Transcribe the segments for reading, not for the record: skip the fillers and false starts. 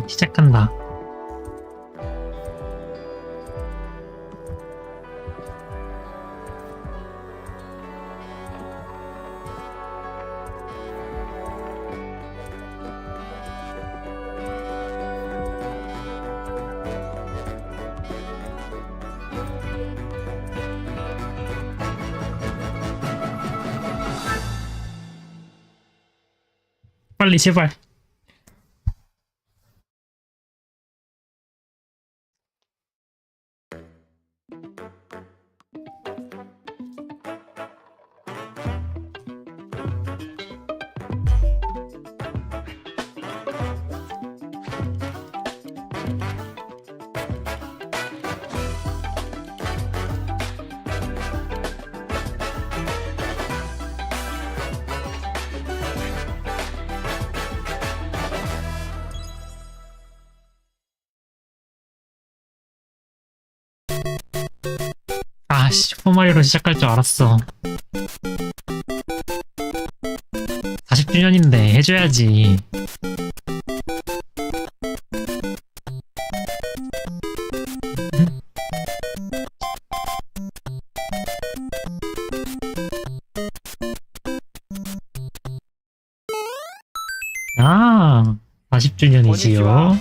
시작한다. 빨리 제발. 슈퍼마리오로 시작할 줄 알았어. 40주년인데 해줘야지. 아, 40주년이지요.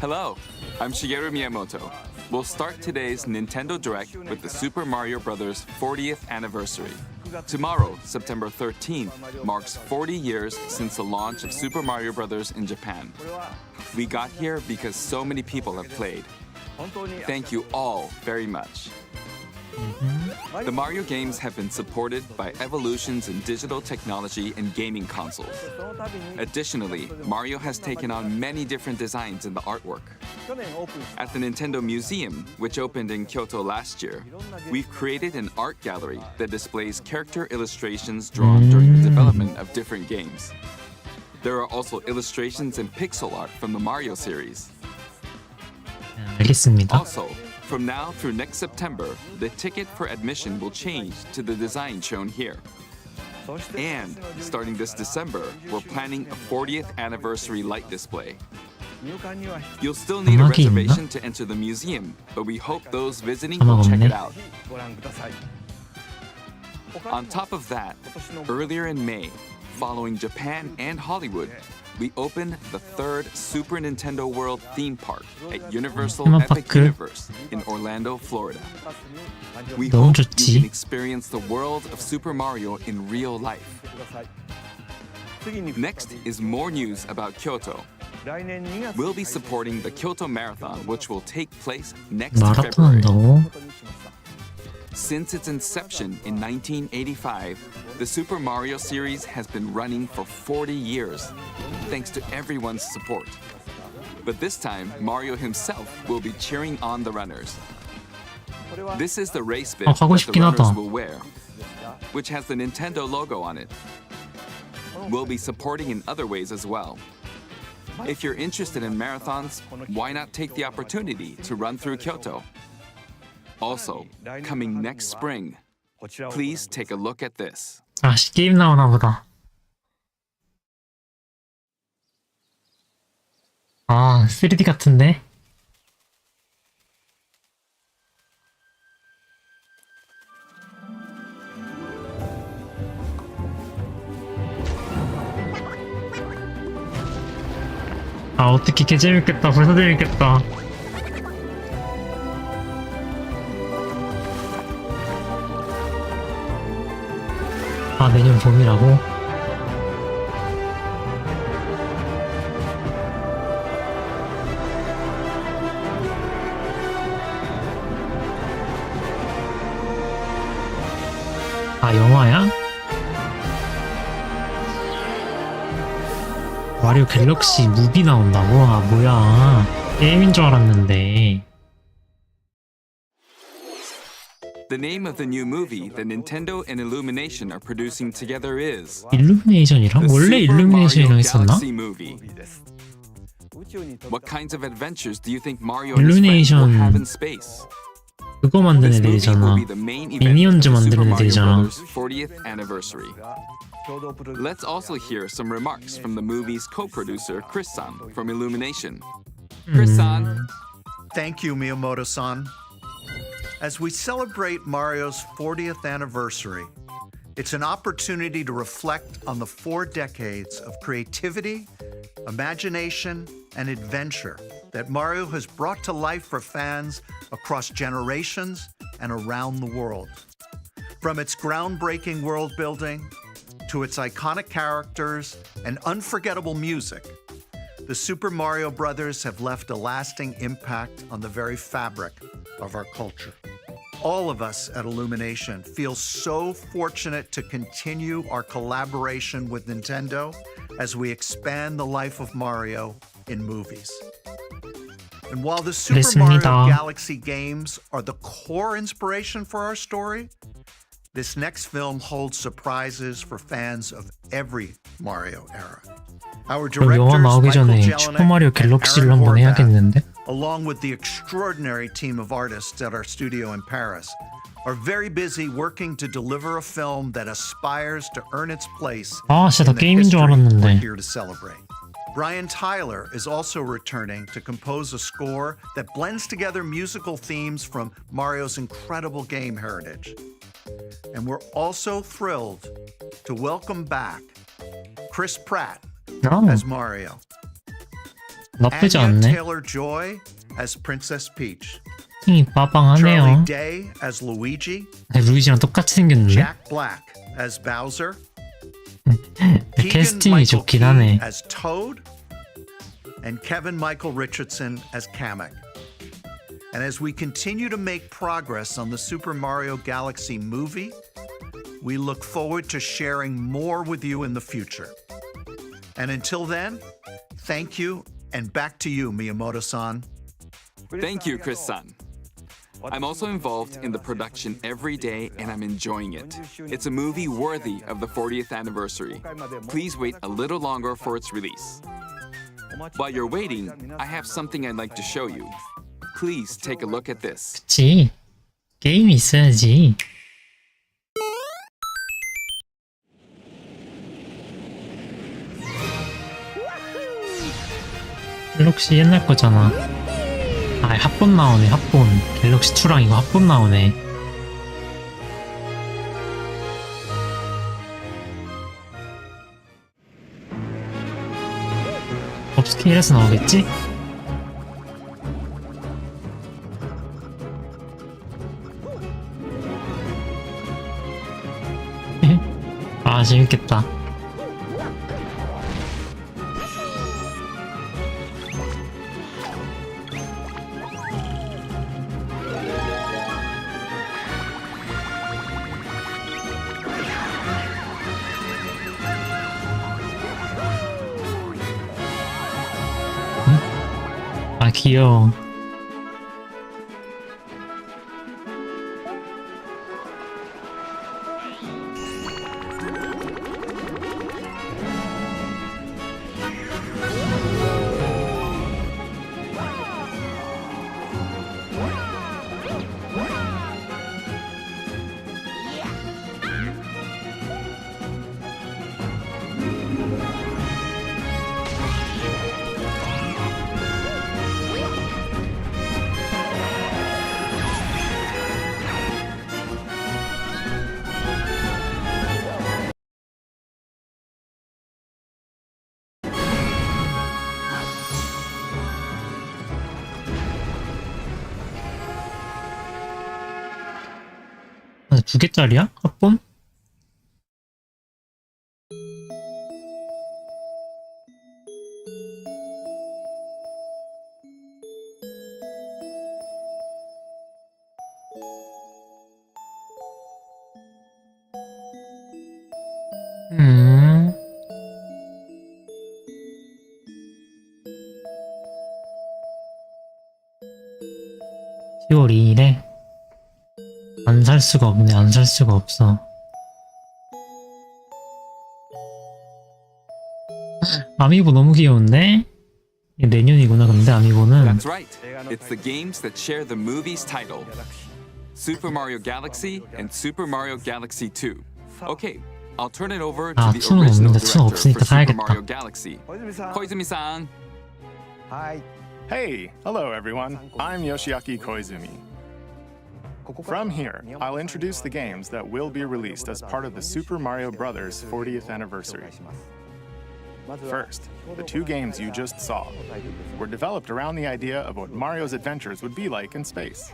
Hello, I'm Shigeru Miyamoto. We'll start today's Nintendo Direct with the Super Mario Bros. 40th anniversary. Tomorrow, September 13th, marks 40 years since the launch of Super Mario Bros. In Japan. We got here because so many people have played. Thank you all very much. The Mario games have been supported by evolutions in digital technology and gaming consoles. Additionally, Mario has taken on many different designs in the artwork. At the Nintendo Museum, which opened in Kyoto last year, we've created an art gallery that displays character illustrations drawn during the development of different games. There are also illustrations and pixel art from the Mario series. 알겠습니다. Also, from now through next September, the ticket for admission will change to the design shown here. And starting this December, we're planning a 40th anniversary light display. You'll still need a reservation to enter the museum, but we hope those visiting will check it out. On top of that, earlier in May, following Japan and Hollywood, we opened the third Super Nintendo World theme park at Universal Epic Universe in Orlando, Florida. We hope you can experience the world of Super Mario in real life. Next is more news about Kyoto. We'll be supporting the Kyoto Marathon, which will take place next February. Since its inception in 1985, the Super Mario series has been running for 40 years, thanks to everyone's support. But this time, Mario himself will be cheering on the runners. This is the race bib that the runners will wear, which has the Nintendo logo on it. We'll be supporting in other ways as well. If you're interested in marathons, why not take the opportunity to run through Kyoto? Also, coming next spring, Please take a look at this. 아씨 게임 나오나 보다. 아 3D 같은데? 아 어떻게 개 재밌겠다. 벌써 재밌겠다. 아 내년 봄이라고? 아 영화야? 마리오 갤럭시 무비 나온다고? 아 뭐야 게임인 줄 알았는데. The name of the new movie that Nintendo and Illumination are producing together is 일루미네이션이랑? the 원래 Super 일루미네이션이랑 Mario 했었나? Galaxy movie. What kinds of adventures do you think Mario and his friends will Illumination have in space? 그거 만든 This movie 애들이잖아. will be the main event of 미니언즈 the Super 만드는 Mario 애들이잖아. Bros. 40th anniversary. Let's also hear some remarks from the movie's co-producer Chris-san from Illumination. Chris-san, Thank you, Miyamoto-san. As we celebrate Mario's 40th anniversary, it's an opportunity to reflect on the 4 decades of creativity, imagination, and adventure that Mario has brought to life for fans across generations and around the world. From its groundbreaking world building to its iconic characters and unforgettable music, the Super Mario Brothers have left a lasting impact on the very fabric of our culture. All of us at Illumination feel so fortunate to continue our collaboration with Nintendo as we expand the life of Mario in movies. And while the Super 그랬습니다. Mario Galaxy games are the core inspiration for our story, this next film holds surprises for fans of every Mario era. Our 그럼 영화 directors, 나오기 Michael 전에 Jelinek 슈퍼마리오 and 갤럭시를 Aaron 한번 Horvath, 해야겠는데? along with the extraordinary team of artists at our studio in Paris, are very busy working to deliver a film that aspires to earn its place 아 진짜 나 in the 게임인 줄 history we're 알았는데. here to celebrate. Brian Tyler is also returning to compose a score that blends together musical themes from Mario's incredible game heritage. And we're also thrilled to welcome back Chris Pratt 아 as Mario, 나쁘지 Anya 않네. Taylor-Joy as Princess Peach, 힘이 Charlie 빠방하네요. Day as Luigi, 루이지랑 똑같이 생겼는데? Jack Black as Bowser, 캐스팅이 Keegan-Michael 좋긴 Key 하네. as Toad, and Kevin Michael Richardson as Kamek. And as we continue to make progress on the Super Mario Galaxy movie, we look forward to sharing more with you in the future. And until then, thank you, and back to you, Miyamoto-san. thank you, Chris-san. I'm also involved in the production every day and I'm enjoying it. It's a movie worthy of the 40th anniversary. Please wait a little longer for its release. While you're waiting, I have something I'd like to show you. Please take a look at this. 그치. 게임이 있어야지. 갤럭시 옛날 거잖아. 아 합본 나오네 합본. 갤럭시 2랑 이거 합본 나오네. 업스케일에서 나오겠지? 아 재밌겠다. 아 귀여워. 2개짜리야? 합본? 음. 10월 2일에 안 살 수가 없네. 안 살 수가 없어. 아미보 너무 귀여운데? 이게 내년이구나. 근데 아미보는 That's right. It's the games that share the movie's title. Super Mario Galaxy and Super Mario Galaxy 2. Okay, I'll turn it over to 아, the 2는 original 없는데 2는 director 없으니까 for Super 사야겠다. Mario Galaxy. Koizumi-san. Hey, hello everyone. I'm Yoshiaki Koizumi. From here, I'll introduce the games that will be released as part of the Super Mario Bros. 40th anniversary. First, the 2 games you just saw were developed around the idea of what Mario's adventures would be like in space.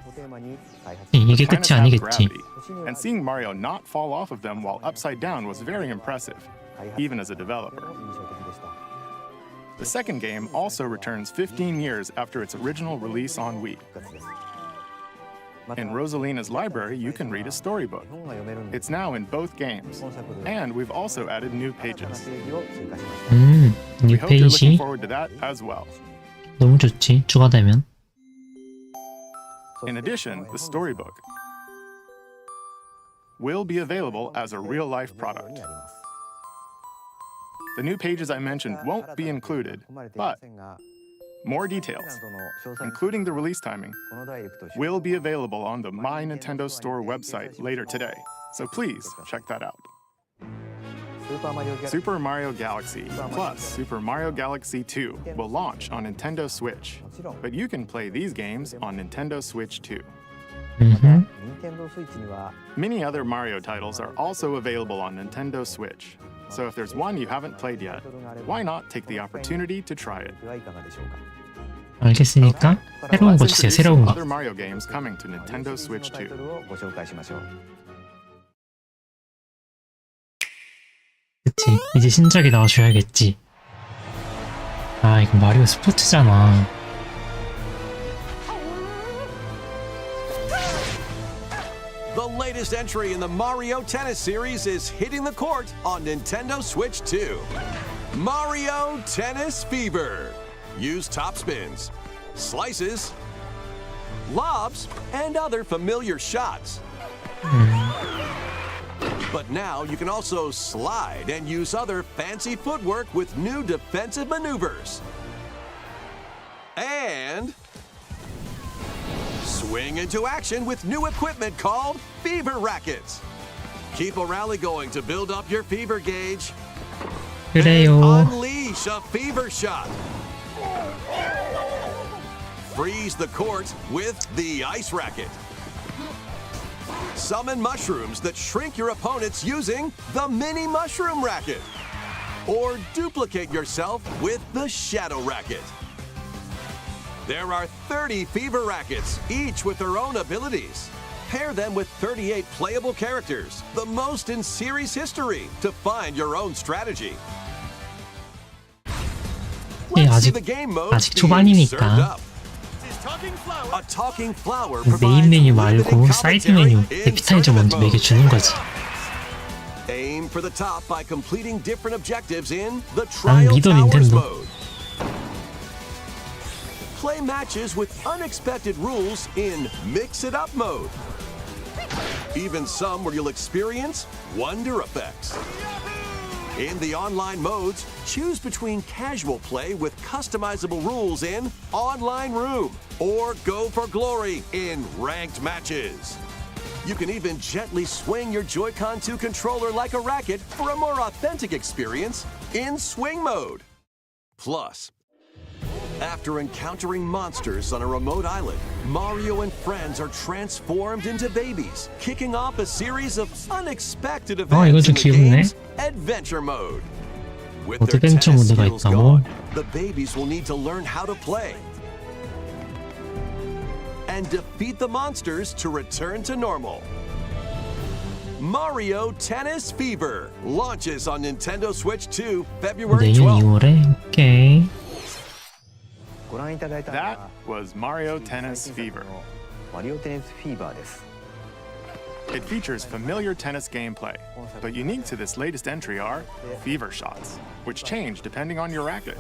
이게 Planets 끝이 have 아니겠지. gravity, and seeing Mario not fall off of them while upside down was very impressive, even as a developer. The second game also returns 15 years after its original release on Wii. In Rosalina's library, you can read a storybook. It's now in both games, and we've also added new pages. We 뉴 hope you're looking 페이지 forward to that as well. 너무 좋지. 추가되면. In addition, the storybook will be available as a real-life product. The new pages I mentioned won't be included, but more details, including the release timing, will be available on the My Nintendo Store website later today, so please check that out. Super Mario Galaxy plus Super Mario Galaxy 2 will launch on Nintendo Switch, but you can play these games on Nintendo Switch too. Many other Mario titles are also available on Nintendo Switch, so if there's one you haven't played yet, why not take the opportunity to try it? 알겠으니까 새로운 거 Let's 주세요. introduce 새로운 some 거. other Mario games coming to Nintendo Switch 2. 그치. 이제 신작이 나와줘야겠지. 아, 이거 마리오 스포츠잖아. The latest entry in the Mario Tennis series is hitting the court on Nintendo Switch 2. Mario Tennis Fever. Use top spins, slices, lobs, and other familiar shots. But now you can also slide and use other fancy footwork with new defensive maneuvers. And swing into action with new equipment called Fever Rackets. Keep a rally going to build up your fever gauge. 그래요. And unleash a fever shot. Freeze the court with the ice racket. Summon mushrooms that shrink your opponents using the mini mushroom racket. Or duplicate yourself with the shadow racket. There are 30 fever rackets, each with their own abilities. Pair them with 38 playable characters, the most in series history, to find your own strategy. Let's see the game mode 아직 being served 초반이니까. up. A talking flower 메인 메뉴 provides 말고 limited 사이드 메뉴, commentary in 에피타이저 먼저 mode. 매겨주는 거지. Aim for the top by completing different objectives in the 난 Trial 믿어, Towers 닌텐도. mode. Play matches with unexpected rules in Mix It Up mode. Even some where you'll experience wonder effects. In the online modes, choose between casual play with customizable rules in Online Room or Go for Glory in Ranked Matches. You can even gently swing your Joy-Con 2 controller like a racket for a more authentic experience in Swing mode. Plus, after encountering monsters on a remote island, Mario and friends are transformed into babies, kicking off a series of unexpected 이거 events 좀 in the 귀엽네. game's Adventure Mode. With their 어드벤처 tennis 모드가 skills 있다고? gone, the babies will need to learn how to play and defeat the monsters to return to normal. Mario Tennis Fever launches on Nintendo Switch 2 February 내년 12th. 2월에 오케이. That was Mario Tennis Fever. マリオテニスフィーバーです。 It features familiar tennis gameplay, but unique to this latest entry are fever shots, which change depending on your racket.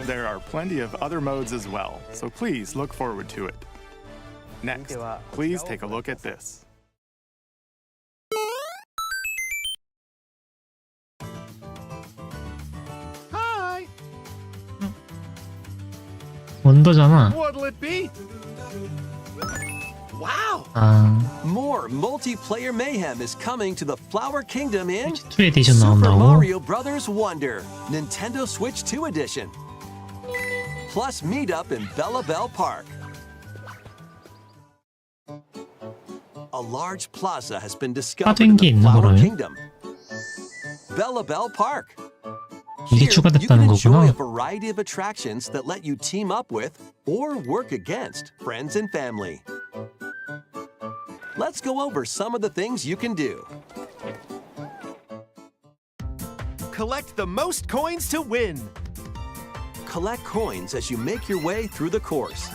There are plenty of other modes as well, so please look forward to it. Next, please take a look at this. Hi. 원더잖아. What'll it be? Wow! 아, More multiplayer mayhem is coming to the Flower Kingdom in 2 에디션 Super 나온다고? Mario Bros. Wonder, Nintendo Switch 2 Edition. Plus meetup in Bella Bell Park. A large plaza has been discovered in 게 the 있나, Flower 그러면? Kingdom. Bella Bell Park. 이게 Here, you can 추가됐다는 enjoy a 거구나. variety of attractions that let you team up with or work against friends and family. Let's go over some of the things you can do. Collect the most coins to win. Collect coins as you make your way through the course.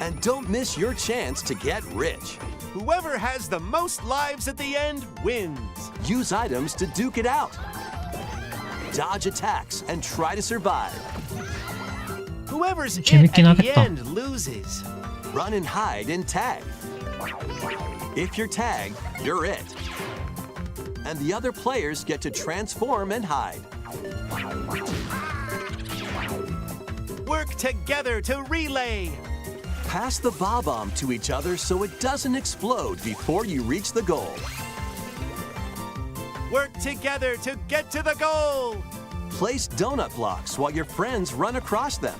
And don't miss your chance to get rich. Whoever has the most lives at the end wins. Use items to duke it out. Dodge attacks and try to survive. Whoever's it 재밌긴 at the 하겠다. end loses. Run and hide in tag. If you're tagged, you're it. And the other players get to transform and hide. Work together to relay. Pass the bob-omb to each other so it doesn't explode before you reach the goal. Work together to get to the goal. Place donut blocks while your friends run across them.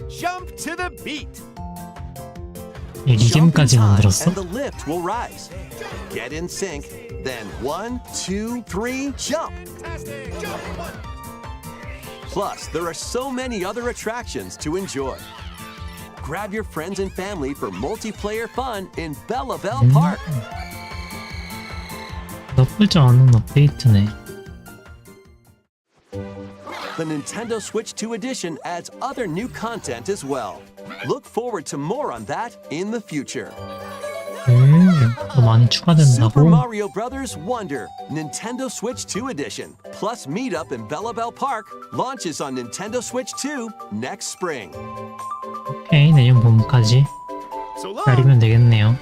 Jump to the beat. 이 Jump in 리듬까지 time 만들었어? and the lift will rise. Get in sync, then 1, 2, 3, jump! Plus, there are so many other attractions to enjoy. Grab your friends and family for multiplayer fun in Bella Bell Park. 나쁘지 않은 업데이트네. The Nintendo Switch 2 Edition adds other new content as well. Look forward to more on that in the future. 더 많이 Super 추가된다고? Mario Bros. Wonder, Nintendo Switch 2 Edition, plus meetup in Bella Bell Park, launches on Nintendo Switch 2 next spring. 오케이, 내년 봄까지 So long. 기다리면 되겠네요.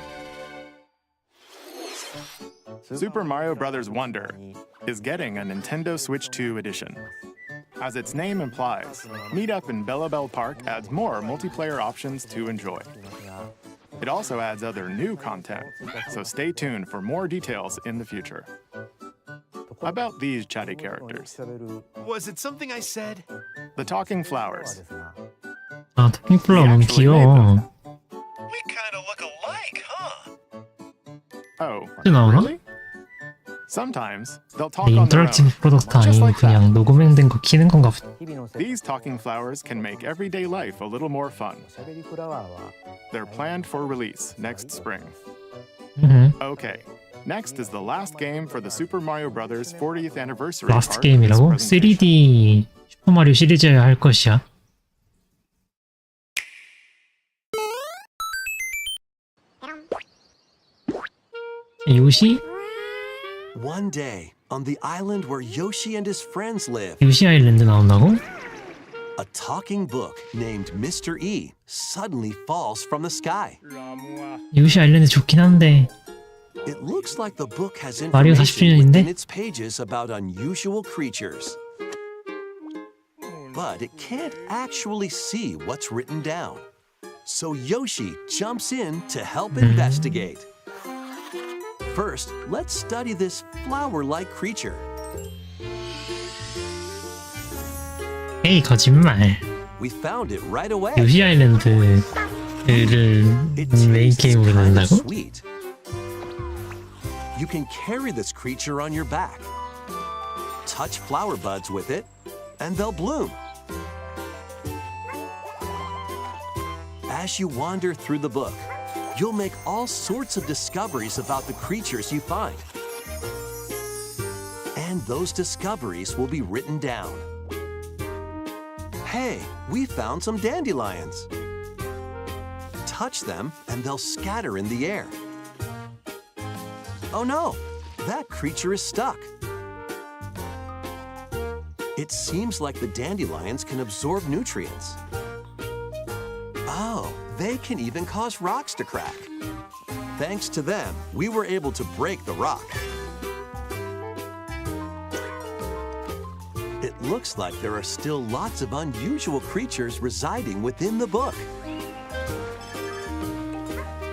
Super Mario Bros. Wonder is getting a Nintendo Switch 2 edition. As its name implies, Meetup in Bella Bell Park adds more multiplayer options to enjoy. It also adds other new content, so stay tuned for more details in the future. About these chatty characters, Was it something I said? the talking flowers. 아, 토킹플라워 너무 귀여워. We kind of look alike, huh? Oh, 또 나오나? really? Sometimes they'll talk 근데 on their 인터랙티브 own, 프로덕트 just 아니고 like that. 그냥 녹음된 거 키는 건가 보다. These talking flowers can make everyday life a little more fun. They're planned for release next spring. Okay, next is the last game for the Super Mario Bros. 40th anniversary 라스트 part of this 게임이라고? presentation. 3D 슈퍼마리오 시리즈여야 할 것이야. 요시? One day, on the island where Yoshi and his friends live, 요시 아일랜드 나온다고? a talking book named Mr. E suddenly falls from the sky. 요시 아일랜드 좋긴 한데 It looks like the book has 마리오 information 40주년인데? within its pages about unusual creatures. But it can't actually see what's written down. So Yoshi jumps in to help investigate. First, let's study this flower-like creature. 에이 거짓말. We found it right away. 요시 아일랜드를 It 메인 tastes 게임으로 kind of 낸다고? sweet. You can carry this creature on your back. Touch flower buds with it, and they'll bloom. As you wander through the book, you'll make all sorts of discoveries about the creatures you find. And those discoveries will be written down. Hey, we found some dandelions. Touch them and they'll scatter in the air. Oh no, that creature is stuck. It seems like the dandelions can absorb nutrients. Oh, they can even cause rocks to crack. Thanks to them, we were able to break the rock. It looks like there are still lots of unusual creatures residing within the book.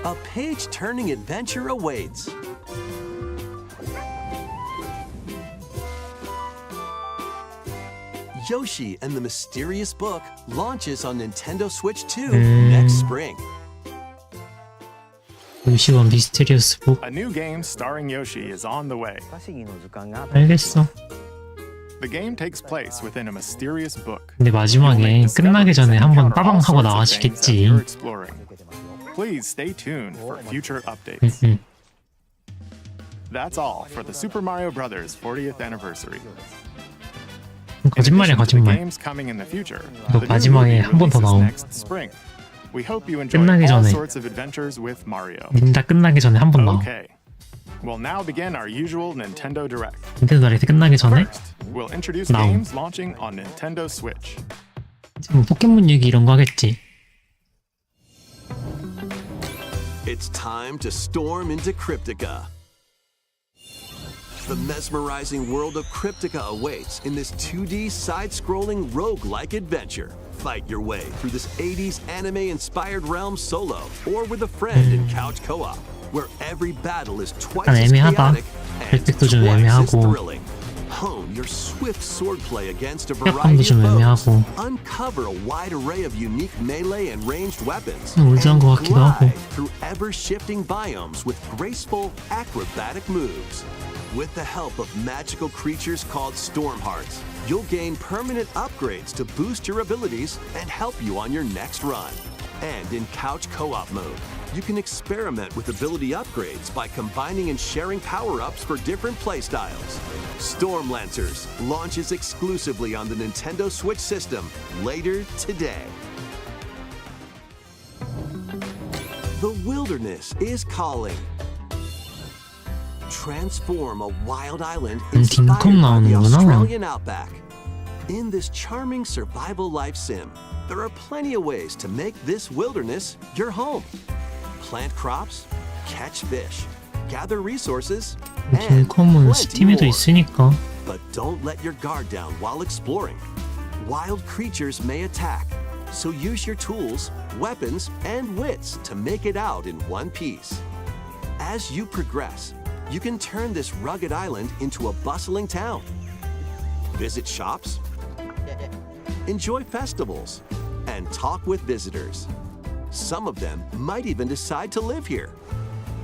A page-turning adventure awaits. Yoshi and the Mysterious Book launches on Nintendo Switch 2 next spring. 요시와 미스테리어스 북. A new game starring Yoshi is on the way. 알겠어. The game takes place within a mysterious book. 근데 마지막에 끝나기 전에 한번 빠방 하고 나와주겠지. Please stay tuned for future updates. That's all for the Super Mario Bros. 40th anniversary. 거짓말이야, 거짓말. 너 마지막에 한 번 더 나옴. 끝나기 전에. 닌다 끝나기 전에 한 번 나옴. We'll now begin our usual Nintendo Direct. 닌텐도 다이렉트 끝나기 전에 We'll introduce 나옴. games launching on Nintendo Switch. 지금 포켓몬 얘기 이런 거 하겠지. It's time to storm into Cryptica. The mesmerizing world of Cryptica awaits in this 2D side-scrolling roguelike adventure. Fight your way through this 80s anime-inspired realm solo or with a friend in couch co-op, where every battle is twice as chaotic and twice as thrilling. Hone your swift swordplay against a variety of foes. Uncover a wide array of unique melee and ranged weapons. And glide through ever-shifting biomes with graceful, acrobatic moves. With the help of magical creatures called Storm Hearts, you'll gain permanent upgrades to boost your abilities and help you on your next run. And in couch co-op mode, you can experiment with ability upgrades by combining and sharing power-ups for different playstyles. Storm Lancers launches exclusively on the Nintendo Switch system later today. The wilderness is calling. Transform a wild island inspired by the Australian outback. In this charming survival life sim, there are plenty of ways to make this wilderness your home. Plant crops, catch fish, gather resources, and 딩컴은 plenty 스팀에도 more. 있으니까. But don't let your guard down while exploring. Wild creatures may attack, so use your tools, weapons, and wits to make it out in one piece. As you progress, you can turn this rugged island into a bustling town. Visit shops, enjoy festivals, and talk with visitors. Some of them might even decide to live here.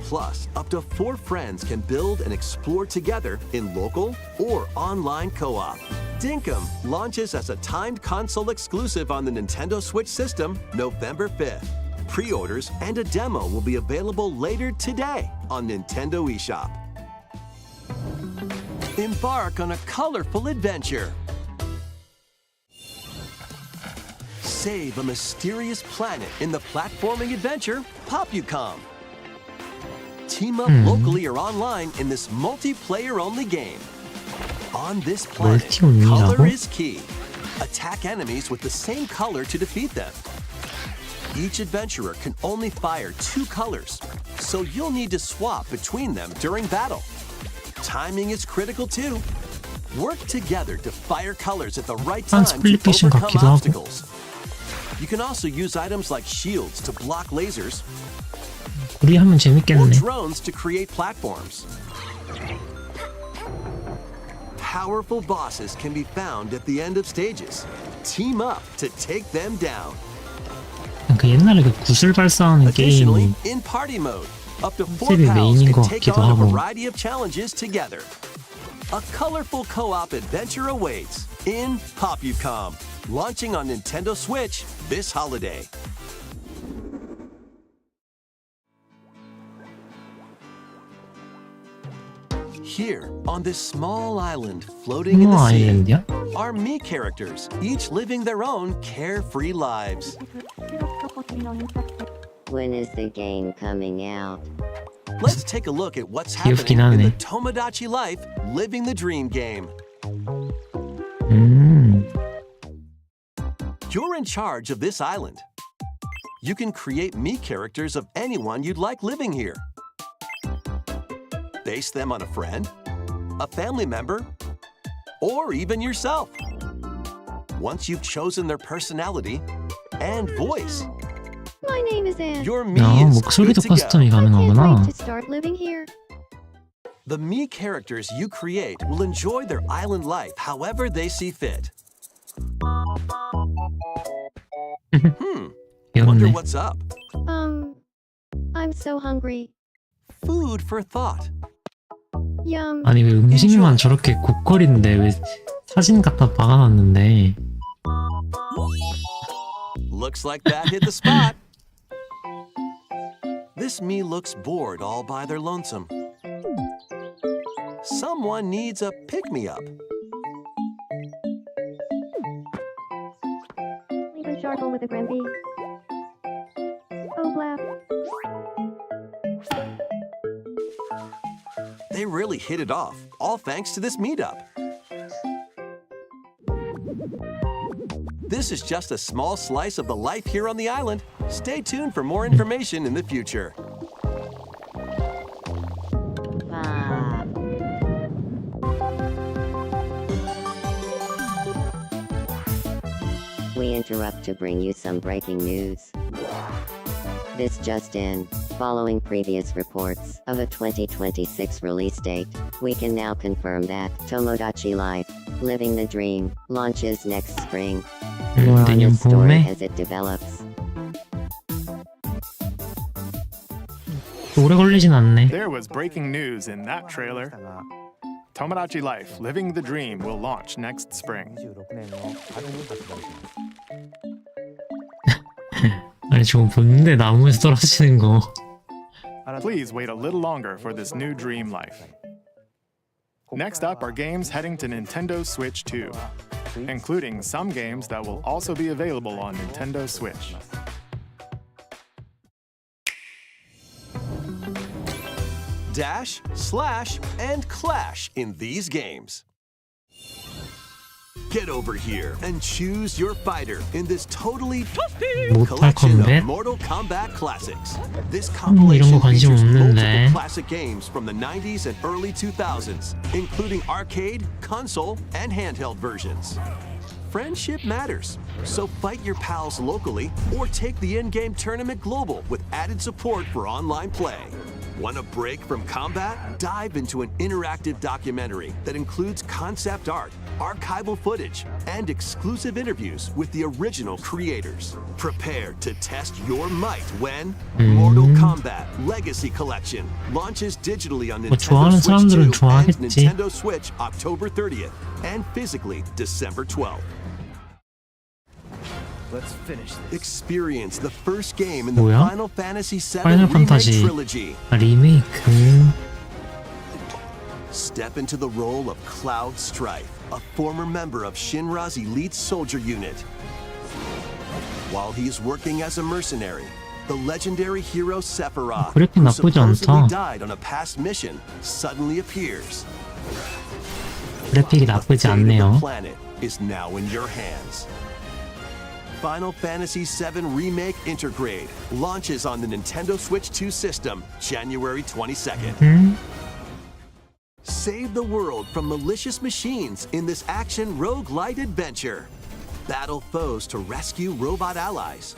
Plus, up to 4 friends can build and explore together in local or online co-op. Dinkum launches as a timed console exclusive on the Nintendo Switch system November 5th. Pre-orders and a demo will be available later today on Nintendo eShop. Embark on a colorful adventure. Save a mysterious planet in the platforming adventure Popucom. Team up locally or online in this multiplayer-only game. On this planet, color is key. Attack enemies with the same color to defeat them. Each adventurer can only fire 2 colors, so you'll need to swap between them during battle. Timing is critical too. Work together to fire colors at the right time to overcome obstacles. You can also use items like shields to block lasers 우리 하면 or 재밌겠네. drones to create platforms. Powerful bosses can be found at the end of stages. Team up to take them down. 그 옛날에 그 구슬 발사하는 Additionally, 게임 in party mode, up to 4 컨셉이 pals 메인인 can 것 take 같기도 on a 하고. variety of challenges together. A colorful co-op adventure awaits in Popucom, launching on Nintendo Switch this holiday. Here, on this small island floating in the 스모 sea, 아일랜드야? are me characters, each living their own carefree lives. When is the game coming out? Let's take a look at what's 귀엽긴 happening in 하네. the Tomodachi Life Living the Dream game. You're in charge of this island. You can create me characters of anyone you'd like living here. Base them on a friend, a family member, or even yourself. Once you've chosen their personality and voice, My name is Anne. your me 야, is 목소리도 good to go. 커스텀이 가능하구나. to start living here. The me characters you create will enjoy their island life however they see fit. Wonder 귀엽네. what's up? I'm so hungry. Food for thought. Yum. 아니 왜 음식만 저렇게 곱거리는데 왜 사진 갖다 박아놨는데. Looks like that hit the spot. This me looks bored all by their lonesome. Someone needs a pick-me-up. Leave a charcoal with a Granby. Oh, blap. They really hit it off, all thanks to this meetup. This is just a small slice of the life here on the island. Stay tuned for more information in the future. We interrupt to bring you some breaking news. This just in. Following previous reports of a 2026 release date, we can now confirm that Tomodachi Life, Living the Dream, launches next spring. More on 내년 this story 봄에 as it develops. 오래 걸리진 않네. There was breaking news in that trailer. Tomodachi Life Living the Dream will launch next spring. 26年の春に発売します 아니 저거 보는데 나무에서 떨어지는 거. Please wait a little longer for this new dream life. Next up are games heading to Nintendo Switch 2, including some games that will also be available on Nintendo Switch. Dash, slash, and clash in these games. Get over here and choose your fighter in this totally 모탈 collection 컴뱃? of Mortal Kombat classics. This 이런 compilation 거 관심 features 없는데. multiple classic games from the 90s and early 2000s, including arcade, console, and handheld versions. Friendship matters, so fight your pals locally or take the in-game tournament global with added support for online play. Want a break from combat? Dive into an interactive documentary that includes concept art, archival footage, and exclusive interviews with the original creators. Prepare to test your might when Mortal Kombat Legacy Collection launches digitally on Nintendo 좋아하는 Switch 사람들은 2 and 좋아하겠지. Nintendo Switch October 30th and physically December 12th. Let's finish this. Experience the first game in the 뭐야? Final Fantasy VII 파이널 Remake 판타지 Trilogy. 아, 리메이크. Step into the role of Cloud Strife, a former member of Shinra's elite soldier unit. While he is working as a mercenary, the legendary hero Sephiroth, 그렇게 who 나쁘지 supposedly 않다. died on a past mission, suddenly appears. 그래픽이 The 나쁘지 fate of 않네요. the planet is now in your hands. Final Fantasy VII Remake Intergrade launches on the Nintendo Switch 2 system January 22nd. Save the world from malicious machines in this action roguelite adventure. Battle foes to rescue robot allies.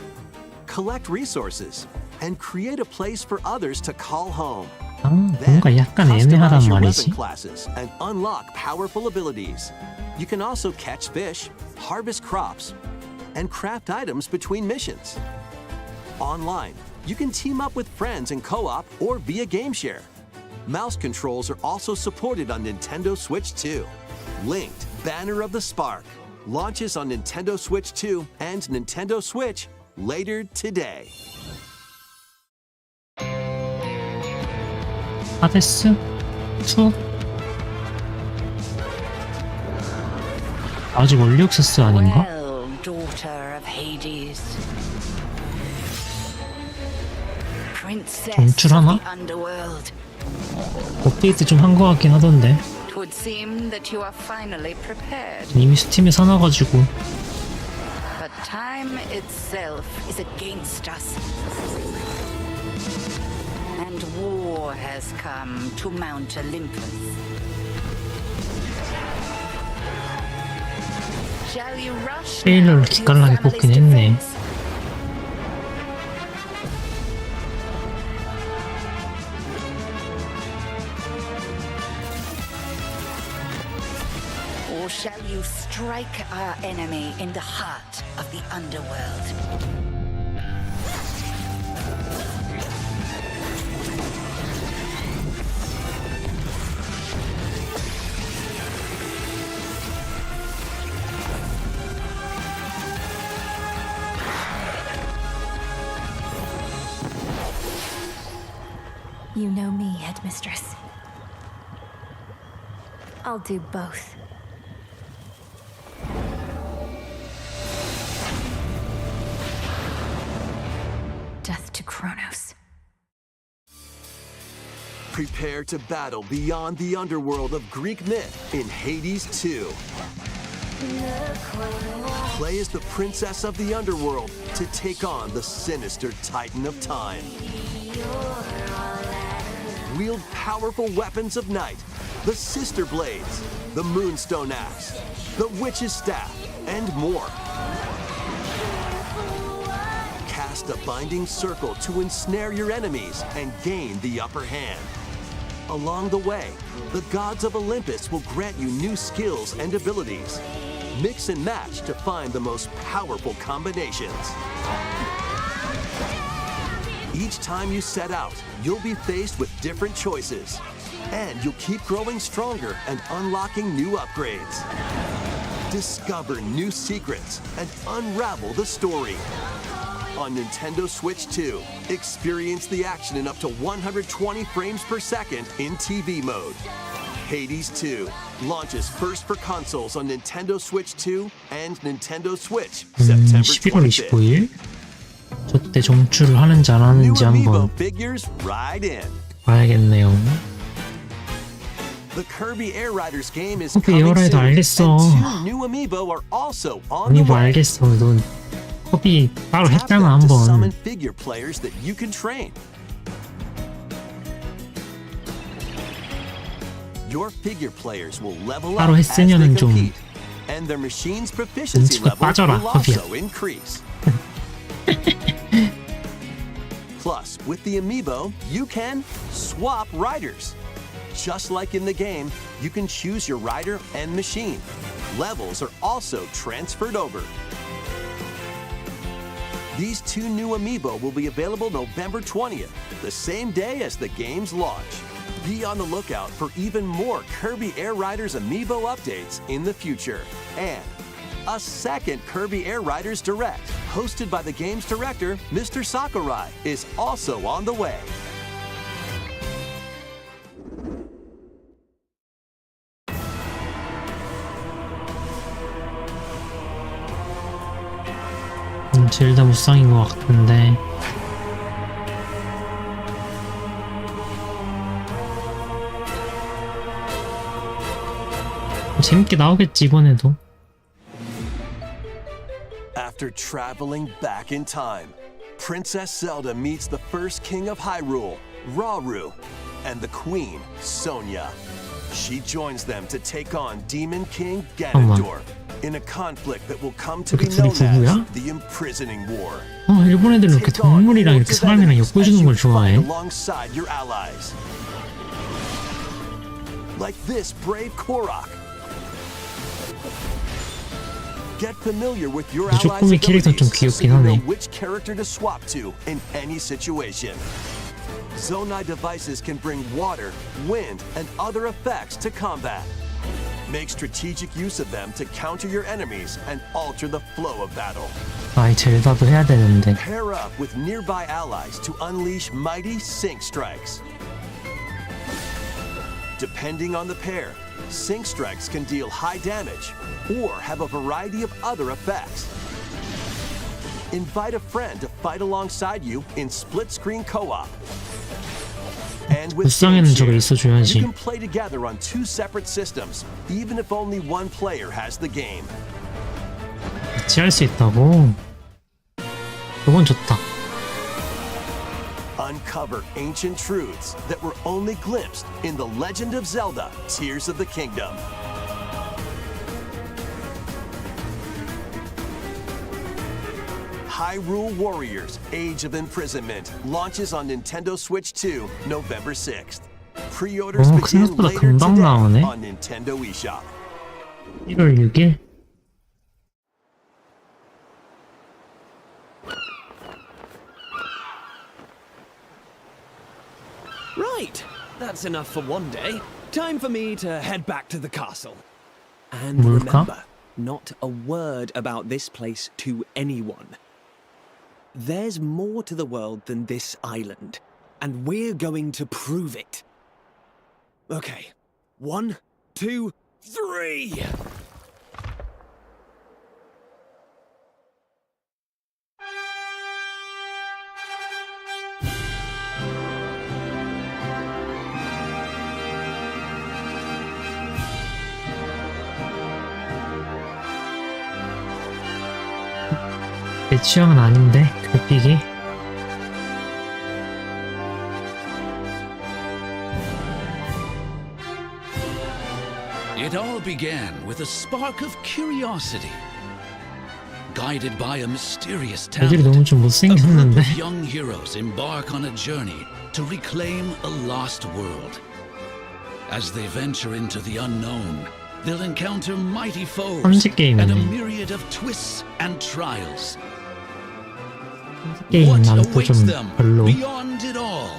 Collect resources and create a place for others to call home. 아, Then, 뭔가 약간 customize 애매하단 your 말이지. weapon classes and unlock powerful abilities. You can also catch fish, harvest crops, and craft items between missions. Online, you can team up with friends in co-op or via game share. Mouse controls are also supported on Nintendo Switch 2. Linked Banner of the Spark launches on Nintendo Switch 2 and Nintendo Switch later today. 하데스? 2? 아직 얼리 액세스 아닌가? Well, daughter of Hades. Princess of 정출하나? the underworld. 업데이트 좀 한 거 같긴 하던데. It would seem that you are finally prepared. 이미 스팀에 사놔가지고. But time itself is against us. And war has come to Mount Olympus. Shall you rush 세일러를 now to your 기깔나게 family's 뽑긴 했네. defense? Or shall you strike our enemy in the heart of the underworld? You know me, Headmistress. I'll do both. Death to Kronos. Prepare to battle beyond the underworld of Greek myth in Hades 2. Play as the princess of the underworld to take on the sinister titan of time. Wield powerful weapons of night, the Sister Blades, the Moonstone Axe, the Witch's Staff, and more. Cast a binding circle to ensnare your enemies and gain the upper hand. Along the way, the gods of Olympus will grant you new skills and abilities. Mix and match to find the most powerful combinations. Each time you set out, you'll be faced with different choices. And you'll keep growing stronger and unlocking new upgrades. Discover new secrets and unravel the story. On Nintendo Switch 2, experience the action in up to 120 frames per second in TV mode. Hades 2 launches first for consoles on Nintendo Switch 2 and Nintendo Switch September 11월 25th. 25일? 저때 정출을 하는지 안 New 하는지 amiibo 한번 figures right in. 봐야겠네요. The Kirby Air Riders game is Kirby coming Air Rider soon, 알겠어. and 2 new amiibo are also on the 아니 뭐 way. 알겠어. 넌 커비 따로 Tap 했잖아 them to summon 한번. figure players that you can train. Your figure players will level up 따로 as they 했으면은 좀 compete, and their machine's proficiency 눈치가 level 빠져라, will 커비야. also increase. Plus, with the amiibo, you can swap riders. Just like in the game, you can choose your rider and machine. Levels are also transferred over. These 2 new amiibo will be available November 20th, the same day as the game's launch. Be on the lookout for even more Kirby Air Riders amiibo updates in the future. And a second Kirby Air Riders Direct, hosted by the game's director, Mr. Sakurai, is also on the way. 젤다 무쌍인 것 같은데. 재밌게 나오겠지 이번에도. After traveling back in time, Princess Zelda meets the first king of Hyrule, Rauru, and the queen, Sonia. She joins them to take on Demon King Ganondorf in a conflict that will come to be known as the Imprisoning War. 일본 애들은 이렇게 동물이랑 이렇게 사람이랑 엮어주는 걸 좋아해. Alongside your allies. Like this brave Korok. Get familiar with your allies' 조금의 캐릭터 좀 abilities so 귀엽긴 you know 하네. which character to swap to in any situation. Zonai devices can bring water, wind, and other effects to combat. Make strategic use of them to counter your enemies and alter the flow of battle. 아이 젤다도 해야 되는데. Pair up with nearby allies to unleash mighty sync strikes. Depending on the pair, Sync strikes can deal high damage or have a variety of other effects. Invite a friend to fight alongside you in split-screen co-op. And with 불쌍해는 저거 you 있어줘야지. can play together on two separate systems, even if only one player has the game. 같이 할 수 있다고? 그건 좋다. Uncover ancient truths that were only glimpsed in The Legend of Zelda: Tears of the Kingdom. Hyrule Warriors: Age of Imprisonment launches on Nintendo Switch 2 November 6th. Pre-orders begin 생각보다 later 금방 today 나오네. on Nintendo eShop. 1월 6일? Right, that's enough for one day. Time for me to head back to the castle. And 뭘까? remember, not a word about this place to anyone. There's more to the world than this island, and we're going to prove it. Okay, 1, 2, 3! 내 취향은 아닌데, 그래픽이? It all began with a spark of curiosity. Guided by a mysterious 애들이 talent, 너무 좀 a group 못생겼는데? of young heroes embark on a journey to reclaim a lost world. As they venture into the unknown, they'll encounter mighty foes 삼식 and a 게임이네. myriad of twists and trials. 게임 What 나도 좀 awaits them 별로. beyond it all?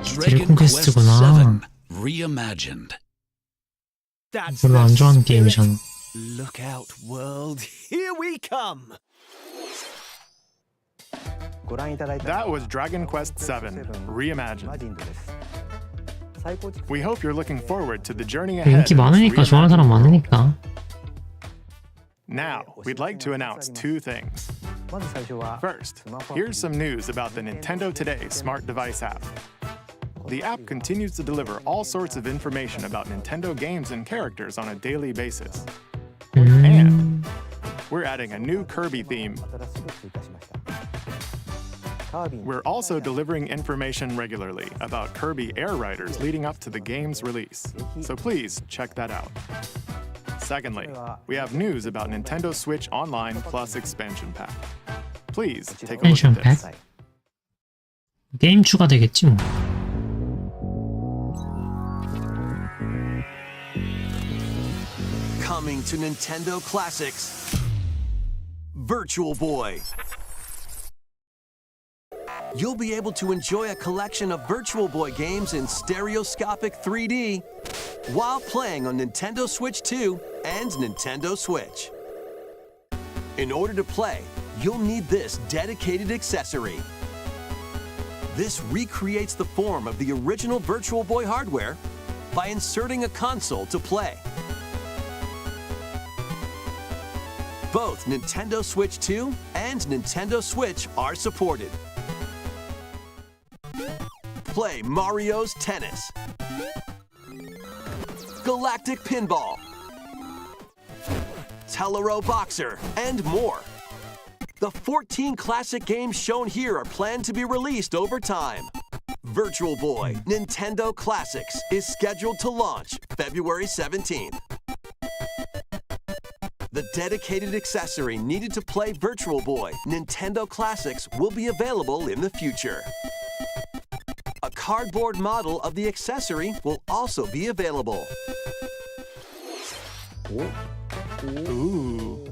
드래곤 퀘스트구나. Reimagined. That's 별로 안 the 좋아하는 spirit. 게임이잖아. Look out, world. Here we come. That was Dragon Quest VII Reimagined. We hope you're looking forward to the journey ahead. 인기 많으니까 좋아하는 사람 많으니까. Now, we'd like to announce two things. First, here's some news about the Nintendo Today smart device app. The app continues to deliver all sorts of information about Nintendo games and characters on a daily basis. And we're adding a new Kirby theme. We're also delivering information regularly about Kirby Air Riders leading up to the game's release. So please check that out. Secondly, we have news about Nintendo Switch Online Plus Expansion Pack. Please take a look Expansion at this. pack? 게임 추가되겠지 뭐. Coming to Nintendo Classics, Virtual Boy. You'll be able to enjoy a collection of Virtual Boy games in stereoscopic 3D while playing on Nintendo Switch 2 and Nintendo Switch. In order to play, you'll need this dedicated accessory. This recreates the form of the original Virtual Boy hardware by inserting a console to play. Both Nintendo Switch 2 and Nintendo Switch are supported. Play Mario's Tennis, Galactic Pinball, Telero Boxer, and more. The 14 classic games shown here are planned to be released over time. Virtual Boy Nintendo Classics is scheduled to launch February 17th. The dedicated accessory needed to play Virtual Boy Nintendo Classics will be available in the future. A cardboard model of the accessory will also be available. Ooh.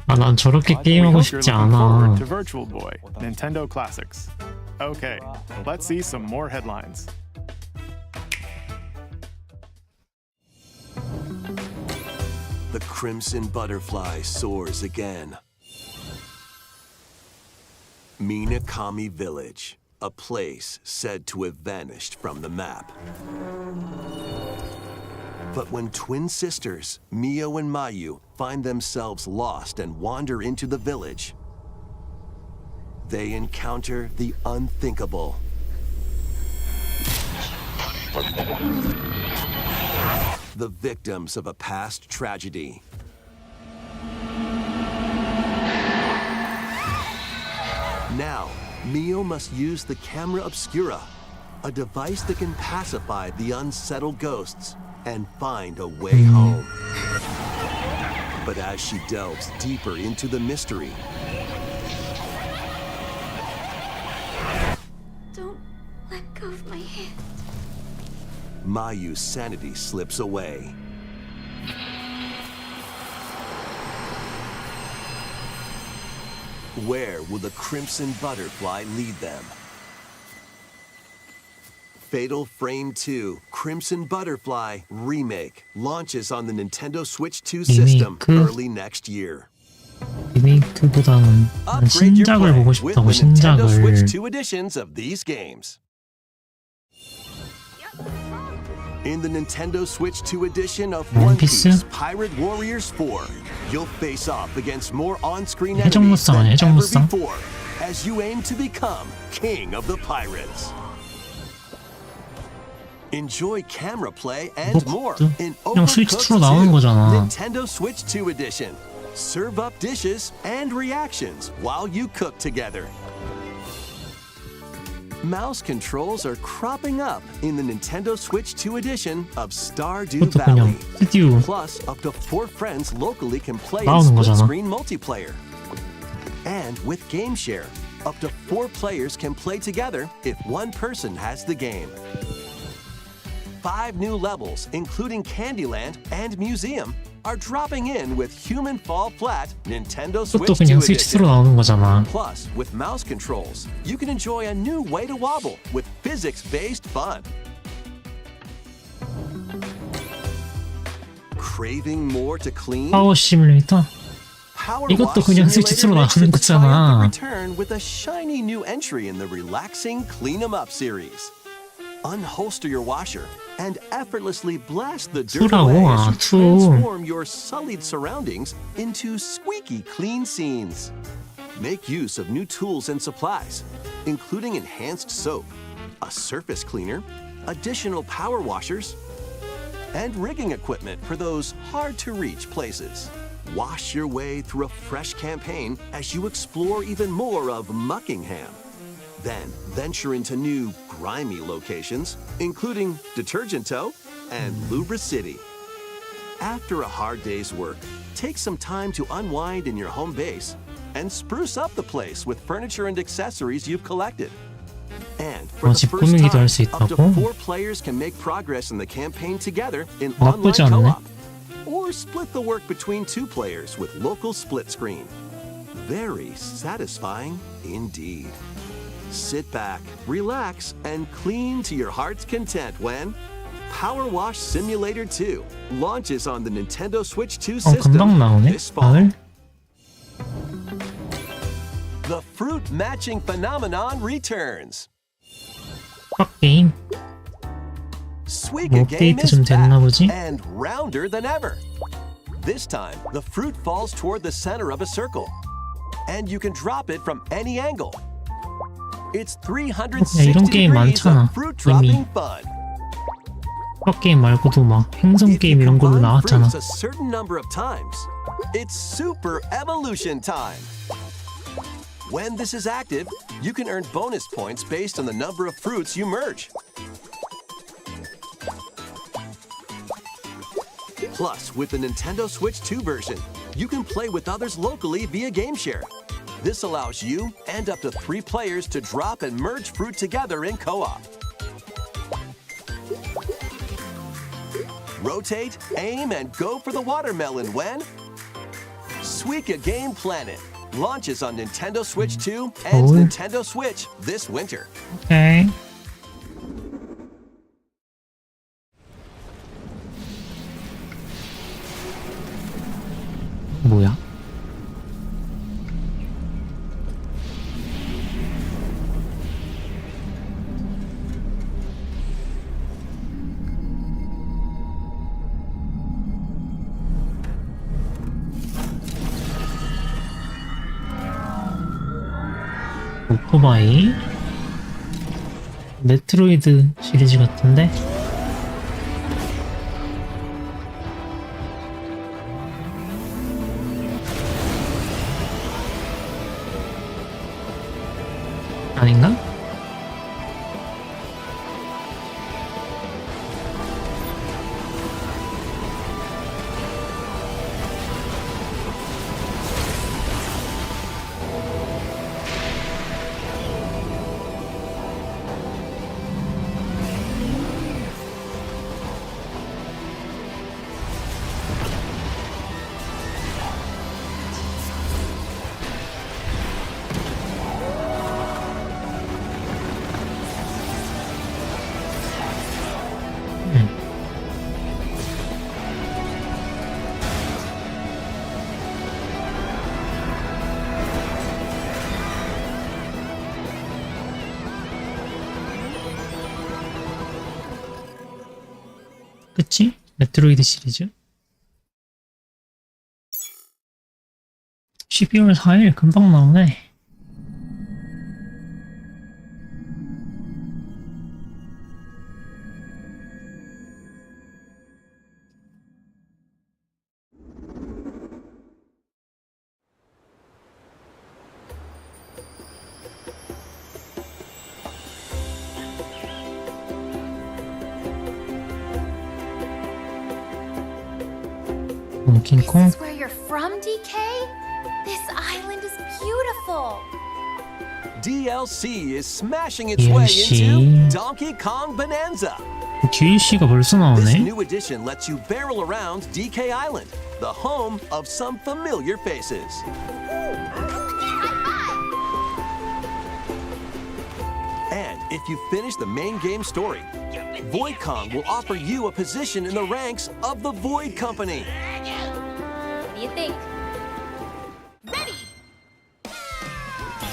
아, 난 저렇게 We 게임하고 hope you're 싶지 looking 않아. forward to Virtual Boy, Nintendo Classics. Okay, let's see some more headlines. The crimson butterfly soars again. Minakami Village, a place said to have vanished from the map. But when twin sisters, Mio and Mayu, find themselves lost and wander into the village, they encounter the unthinkable. The victims of a past tragedy. Now, Mio must use the camera obscura, a device that can pacify the unsettled ghosts and find a way home. But as she delves deeper into the mystery, Don't let go of my hand. Mayu's sanity slips away. Where will the crimson butterfly lead them? Fatal Frame 2 Crimson Butterfly Remake launches on the Nintendo Switch 2 system early next year. 리메이크보다는 난 Upgrade your 신작을 play 보고 with 싶다고, the Nintendo Switch 신작을. 2 editions of these games. In the Nintendo Switch 2 edition of One One Piece? Piece Pirate Warriors 4, you'll face off against more on-screen 해적 enemies 무쌍 than 아니야, 해적 ever 무쌍? before as you aim to become king of the pirates. Enjoy camera play and more in 그냥 스위치 Overcooked 2로 나오는 2, 거잖아. Nintendo Switch 2 edition. Serve up dishes and reactions while you cook together. Mouse controls are cropping up in the Nintendo Switch 2 edition of Stardew 그것도 그냥 Valley. 스튜디오 Plus, up to 4 friends locally can play in 나오는 거잖아. split-screen multiplayer. And with Game Share, up to 4 players can play together if one person has the game. 5 new levels, including Candyland and Museum, are dropping in with Human Fall Flat Nintendo 그것도 Switch 2 그냥 스위치 2로 edition. 나오는 거잖아. Plus, with mouse controls, you can enjoy a new way to wobble with physics-based fun. Craving more to clean? 파워 시뮬레이터? Power 이것도 Wash 그냥 스위치 2로 Simulator makes 나오는 its triumphant 거잖아. return with a shiny new entry in the relaxing Clean 'em Up series. Unholster your washer and effortlessly blast the dirt 투라고, away 아, as you 투. transform your sullied surroundings into squeaky clean scenes. Make use of new tools and supplies, including enhanced soap, a surface cleaner, additional power washers, and rigging equipment for those hard-to-reach places. Wash your way through a fresh campaign as you explore even more of Muckingham. Then venture into new, grimy locations, including Detergento and Lubra City. After a hard day's work, take some time to unwind in your home base and spruce up the place with furniture and accessories you've collected. And for the 집 first 꾸미기도 time, 할 수 up to 있다고? 4 players can make progress in the campaign together in online 나쁘지 않네. co-op. Or split the work between 2 players with local split screen. Very satisfying indeed. Sit back, relax, and clean to your heart's content when Power Wash Simulator 2 launches on the Nintendo Switch 2 system 금방 나오네. this fall. 오늘 The fruit matching phenomenon returns. 게임 Suica 뭐 game 업데이트 is 좀 됐나 back 보지? and rounder than ever. This time, the fruit falls toward the center of a circle, and you can drop it from any angle. It's 360 이런 게임 degrees 많잖아, of fruit dropping 이미. fun. 게임 말고도 막 행성 게임 이런 걸로 Combine 나왔잖아. fruits a certain number of times, it's super evolution time. When this is active, you can earn bonus points based on the number of fruits you merge. Plus, with the Nintendo Switch 2 version, you can play with others locally via Game Share. This allows you and up to 3 players to drop and merge fruit together in co-op. rotate, aim, and go for the watermelon when Suika Game Planet launches on Nintendo Switch 2 and Nintendo Switch this winter. 오케이. 뭐야? 오토바이 메트로이드 시리즈 같은데? 아닌가? 그치? 메트로이드 시리즈 12월 4일 금방 나오네. This is where you're from, DK? This island is beautiful. DLC is smashing its way into Donkey Kong Bonanza. DLC가 벌써 This 나오네? new edition lets you barrel around DK Island, the home of some familiar faces. And if you finish the main game story, Void Kong will offer you a position in the ranks of the Void Company. What do you think? Ready!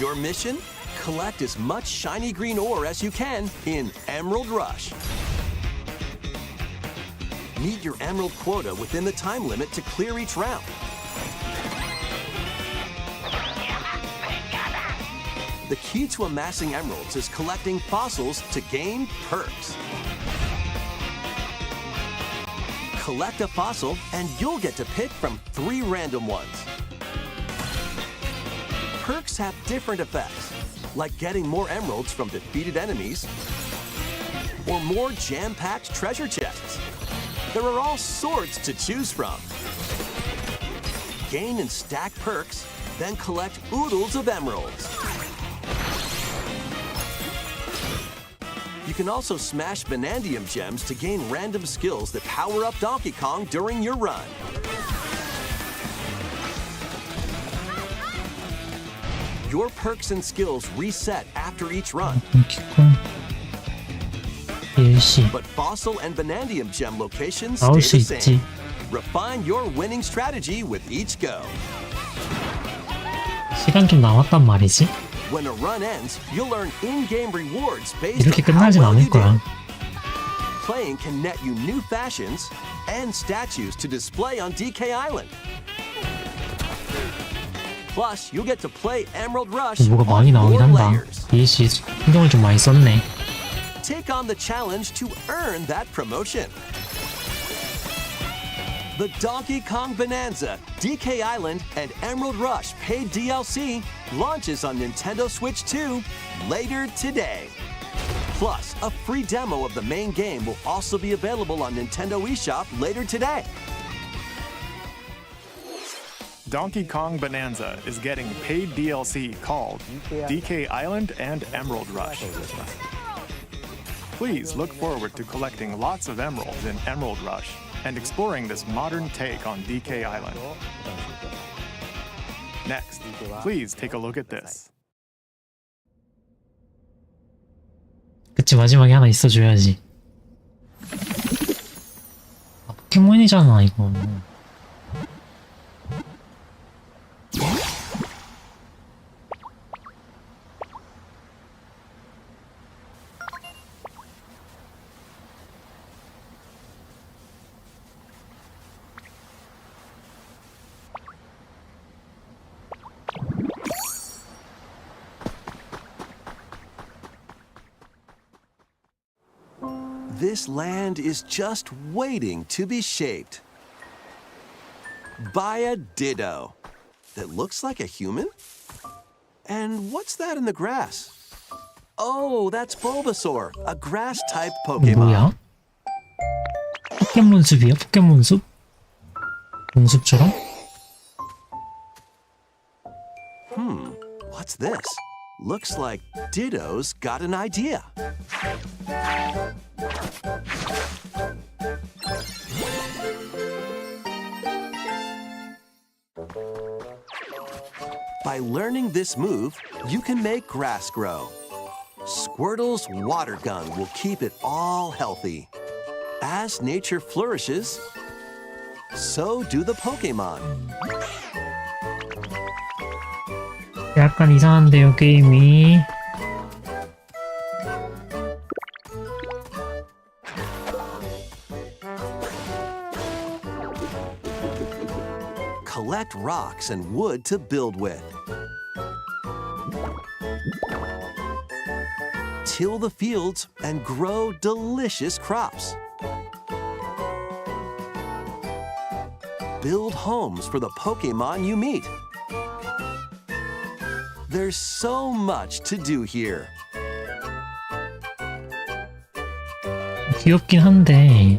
Your mission? Collect as much shiny green ore as you can in Emerald Rush. Meet your emerald quota within the time limit to clear each round. The key to amassing emeralds is collecting fossils to gain perks. Collect a fossil and you'll get to pick from 3 random ones. Perks have different effects, like getting more emeralds from defeated enemies or more jam-packed treasure chests. There are all sorts to choose from. Gain and stack perks, then collect oodles of emeralds. You can also smash Vanadium gems to gain random skills that power up Donkey Kong during your run. Your perks and skills reset after each run. DLC But fossil and vanadium gem locations 나올 stay 수 the 있지. same. Refine your winning strategy with each go. 시간 좀 남았단 말이지? When a run ends, you'll earn in-game rewards based 이렇게 on how 끝나진 well 않을 you did. 거야. Playing can net you new fashions and statues to display on DK Island. Plus, you'll get to play Emerald Rush 뭐가 많이 on 나오긴 more 한다. layers. DLC 신경을 좀 많이 썼네. Take on the challenge to earn that promotion. The Donkey Kong Bonanza, DK Island, and Emerald Rush paid DLC launches on Nintendo Switch 2 later today. Plus, a free demo of the main game will also be available on Nintendo eShop later today. Donkey Kong Bonanza is getting paid DLC called DK Island and Emerald Rush. Please look forward to collecting lots of emeralds in Emerald Rush and exploring this modern take on DK Island. Next, please take a look at this. 그치, 마지막에 하나 있어줘야지. 아, 포켓몬이잖아 이거. This land is just waiting to be shaped by a ditto that looks like a human? And what's that in the grass? Oh, that's Bulbasaur, a grass-type Pokemon. 뭐야? 포켓몬 숲이야? 포켓몬 숲? 동숲처럼? What's this? Looks like Ditto's got an idea. By learning this move, you can make grass grow. Squirtle's water gun will keep it all healthy. As nature flourishes, so do the Pokemon. 약간 이상한데요, 게임이. Collect rocks and wood to build with. Till the fields and grow delicious crops. Build homes for the Pokemon you meet. There's so much to do here. 귀엽긴 한데.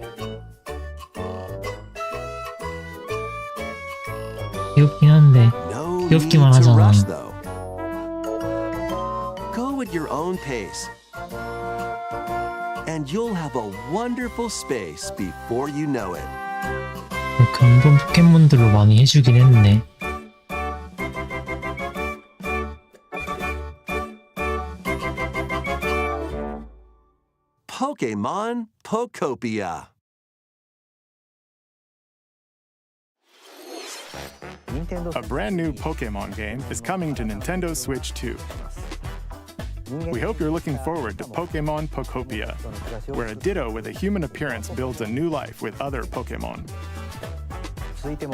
귀엽긴 한데. No need 귀엽기만 to 하잖아. rush, though. Go at your own pace. And you'll have a wonderful space before you know it. 근본 포켓몬들로 많이 해주긴 했네. Pokemon Pokopia. A brand new Pokemon game is coming to Nintendo Switch 2. We hope you're looking forward to Pokemon Pokopia, where a Ditto with a human appearance builds a new life with other Pokemon.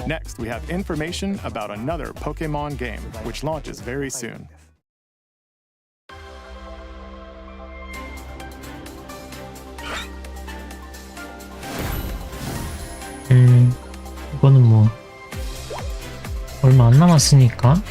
Next, we have information about another Pokemon game, which launches very soon. 이거는 뭐 얼마 안 남았으니까.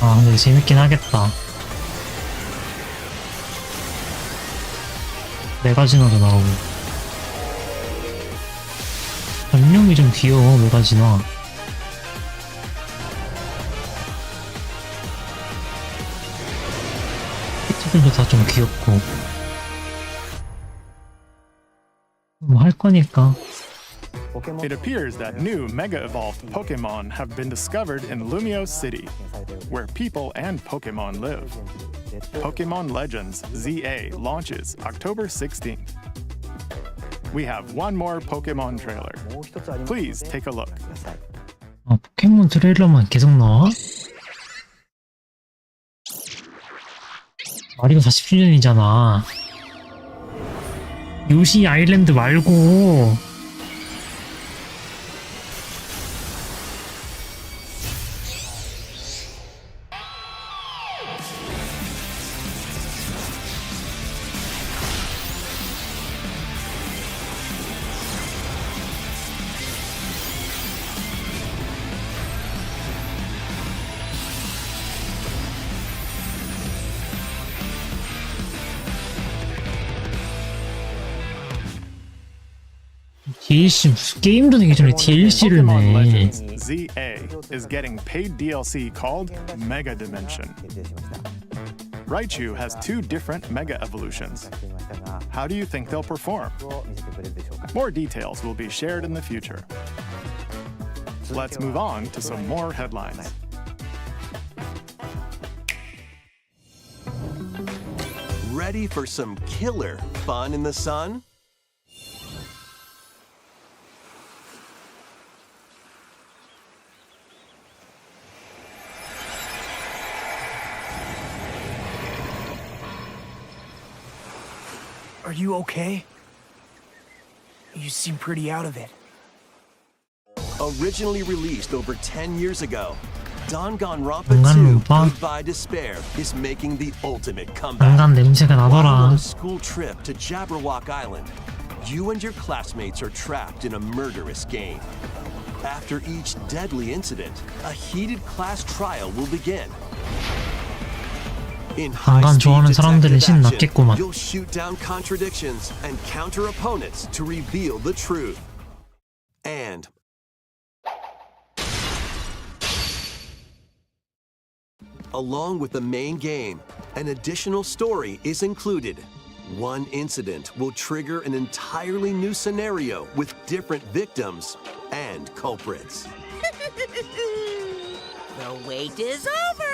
아, 근데 재밌긴 하겠다. 메가지나도 나오고. 전용이 좀 귀여워, 메가지나. 패치들도 다 좀 귀엽고. 뭐 할 거니까. It appears that new mega-evolved Pokemon have been discovered in Lumiose City, where people and Pokemon live. Pokemon Legends ZA launches October 16th. We have one more Pokemon trailer. Please take a look. 아, 포켓몬 트레일러만 계속 나와? 마리오 40주년이잖아. 요시 아일랜드 말고 DLC 무슨 게임도 되기 전에 DLC를 Pokemon 내. Legends ZA is getting paid DLC called Mega Dimension. Raichu has 2 different Mega Evolutions. How do you think they'll perform? More details will be shared in the future. Let's move on to some more headlines. Ready for some killer fun in the sun? Are you okay? You seem pretty out of it. Originally released over 10 years ago, Danganronpa 2 danganronpa? Goodbye Despair is making the ultimate comeback. 난간 냄새가 While on 나더라. a school trip to Jabberwock Island, you and your classmates are trapped in a murderous game. After each deadly incident, a heated class trial will begin. In 난간 좋아하는 사람들은 신 났겠구만. you'll shoot down contradictions and counter opponents to reveal the truth. And along with the main game, an additional story is included. One incident will trigger an entirely new scenario with different victims and culprits. The wait is over!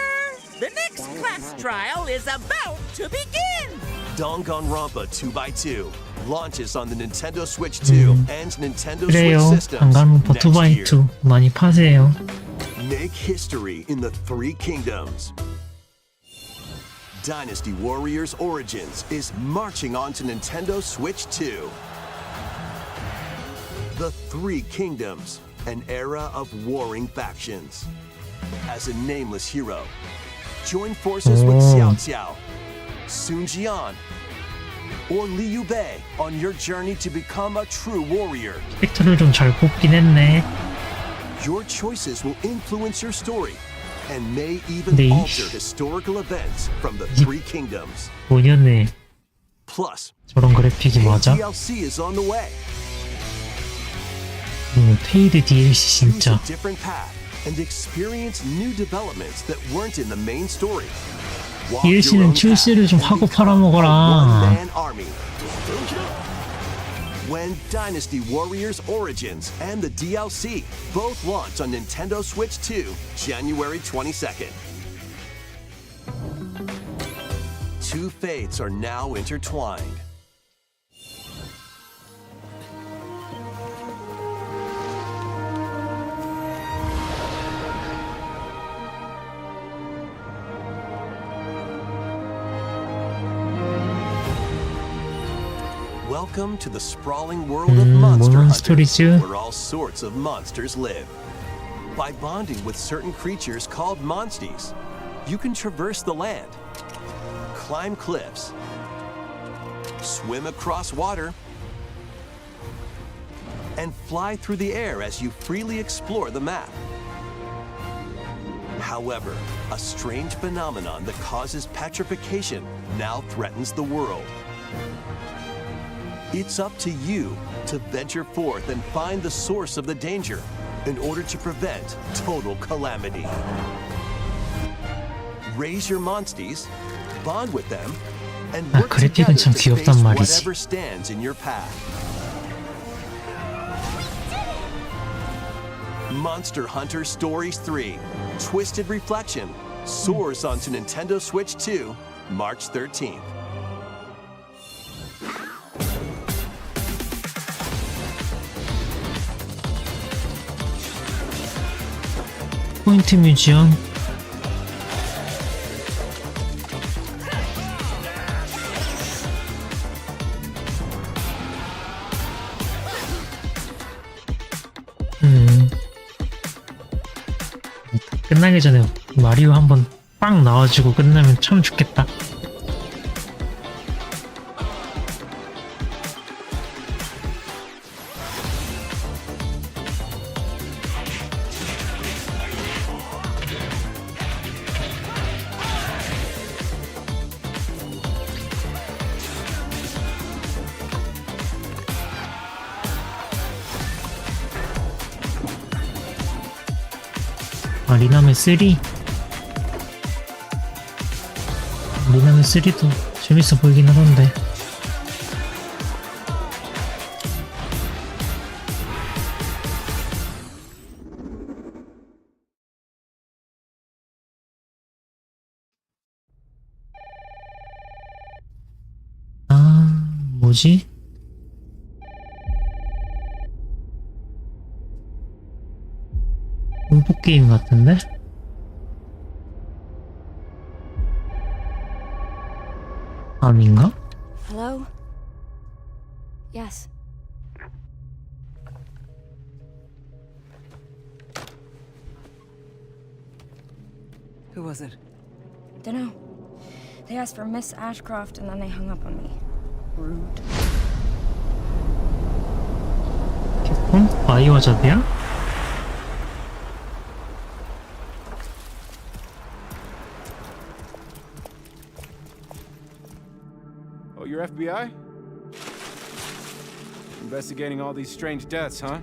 The next class trial is about to begin! Danganronpa 2x2 launches on the Nintendo Switch 2 and Nintendo 그래요. Switch systems danganronpa next year. 2x2 많이 파세요. Make history in the 3 kingdoms. Dynasty Warriors Origins is marching on to Nintendo Switch 2. The 3 Kingdoms, an era of warring factions. As a nameless hero, join forces with Xiao Xiao, Sun Jian, or Liu Bei on your journey to become a true warrior. 캐릭터를 좀 잘 뽑긴 했네. Your choices will influence your story and may even 네. alter historical events from the 3 kingdoms. 5년에 Plus, 저런 그래픽이 맞아? DLC is on the way. 페이드 DLC Choose 진짜. a different path and experience new developments that weren't in the main story. Walk your DLC는 own 출시를 좀 path and 하고 become a 팔아먹어라. one-man army. When Dynasty Warriors Origins and the DLC both launch on Nintendo Switch 2, January 22nd. 2 fates are now intertwined. Welcome to the sprawling world of Monster 뭔 Hunters, 스토리지? where all sorts of monsters live. By bonding with certain creatures called monsties, you can traverse the land, climb cliffs, swim across water, and fly through the air as you freely explore the map. However, a strange phenomenon that causes petrification now threatens the world. It's up to you to venture forth and find the source of the danger in order to prevent total calamity. Raise your monsties, bond with them, and work together 그래픽은 참 to 귀엽단 face 말이지. whatever stands in your path. Monster Hunter Stories 3: Twisted Reflection soars onto Nintendo Switch 2, March 13th. 포인트 뮤지엄. 끝나기 전에 마리오 한번 빵 나와주고 끝나면 참 좋겠다. 아, 리나메 3? 리나메 3도 재밌어 보이긴 하던데. 아, 뭐지? 공포 게임 같은데? 아닌가? Hello? Yes. Who was it? Dunno. They asked for Miss Ashcroft and then they hung up on me. Rude. 캡콤? 바이오하자드야? Oh, you're FBI? Investigating all these strange deaths, huh?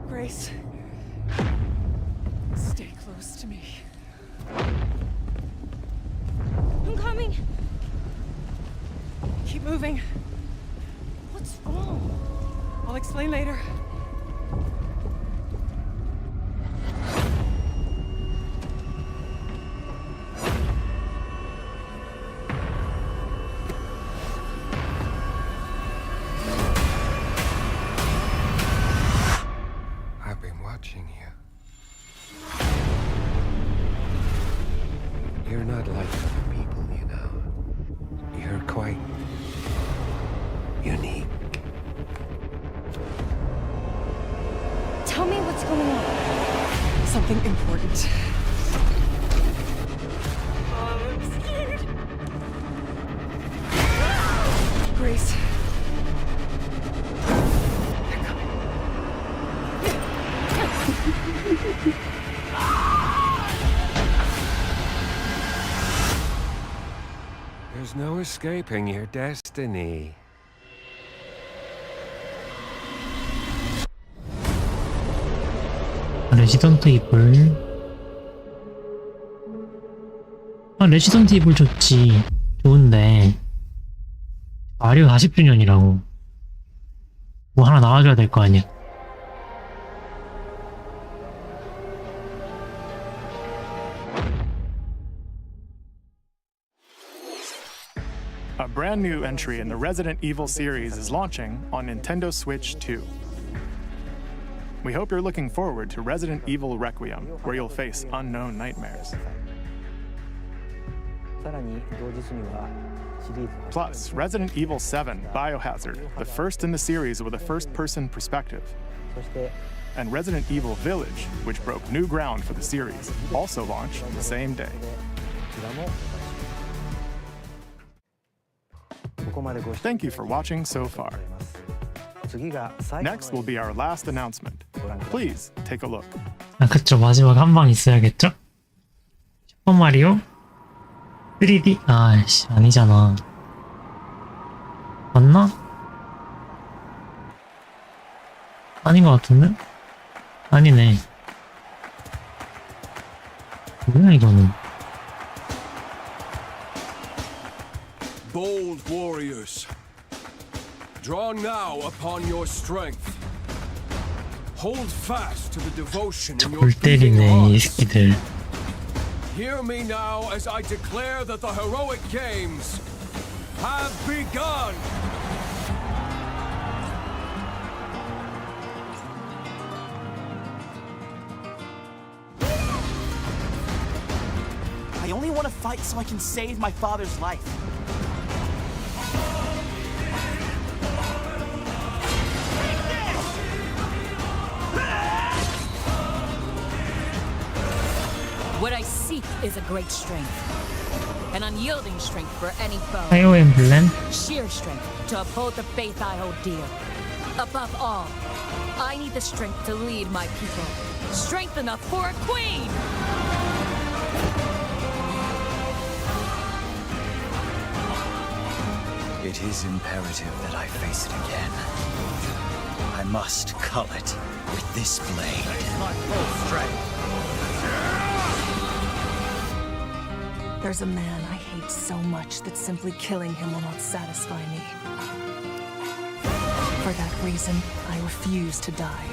Grace. Stay close to me. I'm coming. Keep moving. What's wrong? I'll explain later. I've been watching you. You're not like other people, you know. You're quite unique. Tell me what's going on. Something important. I'm scared. Grace. There's no escaping your destiny. 레지던트 이블. 아, 레지던트 이블 좋지. 좋은데 마리오 40주년이라고 뭐 하나 나와줘야 될 거 아니야. A brand new entry in the Resident Evil series is launching on Nintendo Switch 2. We hope you're looking forward to Resident Evil Requiem, where you'll face unknown nightmares. Plus, Resident Evil 7 Biohazard, the first in the series with a first-person perspective. And Resident Evil Village, which broke new ground for the series, also launched the same day. Thank you for watching so far. Next will be our last announcement. Please take a look. 아, 그쵸. 마지막 한 방 있어야겠죠? 슈퍼마리오 3D. 아이씨, 아니잖아. 맞나? 아닌 것 같은데? 아니네. 뭐야 이거는? Bold warriors, draw now upon your strength. Hold fast to the devotion in your 골 beating 때리네 이 hearts. 새끼들. Hear me now as I declare that the heroic games have begun. I only want to fight so I can save my father's life. is a great strength. An unyielding strength for any foe. 파이어 엠블렘? Sheer strength to uphold the faith I hold dear. Above all, I need the strength to lead my people. Strength enough for a queen! It is imperative that I face it again. I must cull it with this blade. My full strength. There's a man I hate so much that simply killing him will not satisfy me. For that reason, I refuse to die.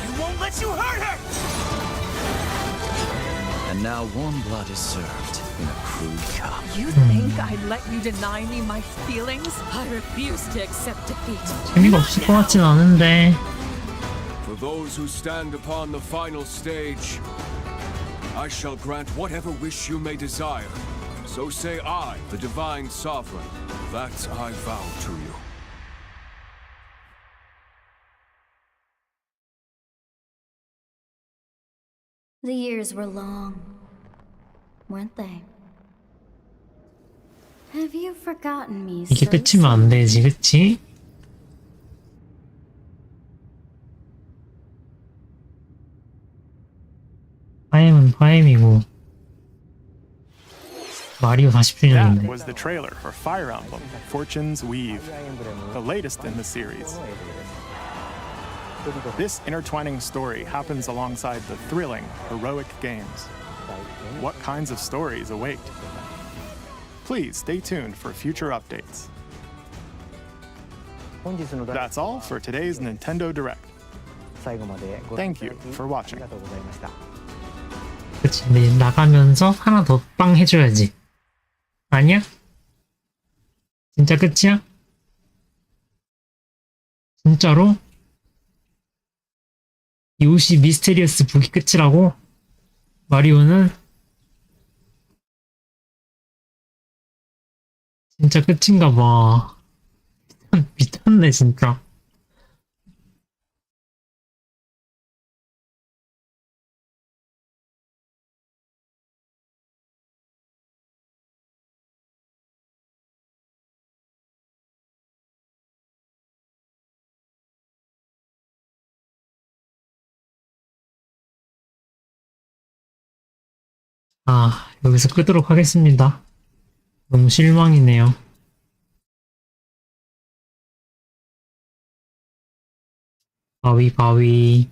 He won't let you hurt her! And now warm blood is served in a crude cup. You think I'd let you deny me my feelings? I refuse to accept defeat. 재미가 없을 것 같진 않은데. For those who stand upon the final stage, I shall grant whatever wish you may desire. So say I, the divine sovereign, that I vow to you. The years were long, weren't they? Have you forgotten me? 이게 끝이면 안 되지, 그치? 파임은 파임이고 마리오 40주년인데. That was the trailer for Fire Emblem: Fortune's Weave, the latest in the series. This intertwining story happens alongside the thrilling, heroic games. What kinds of stories await? Please stay tuned for future updates. That's all for today's Nintendo Direct. Thank you for watching. 그치, 근데 나가면서 하나 더 빵 해줘야지. 아니야? 진짜 끝이야? 진짜로? 요시 미스테리어스 북이 끝이라고? 마리오는? 진짜 끝인가 봐. 미쳤네 진짜. 아, 여기서 끄도록 하겠습니다. 너무 실망이네요. 바위.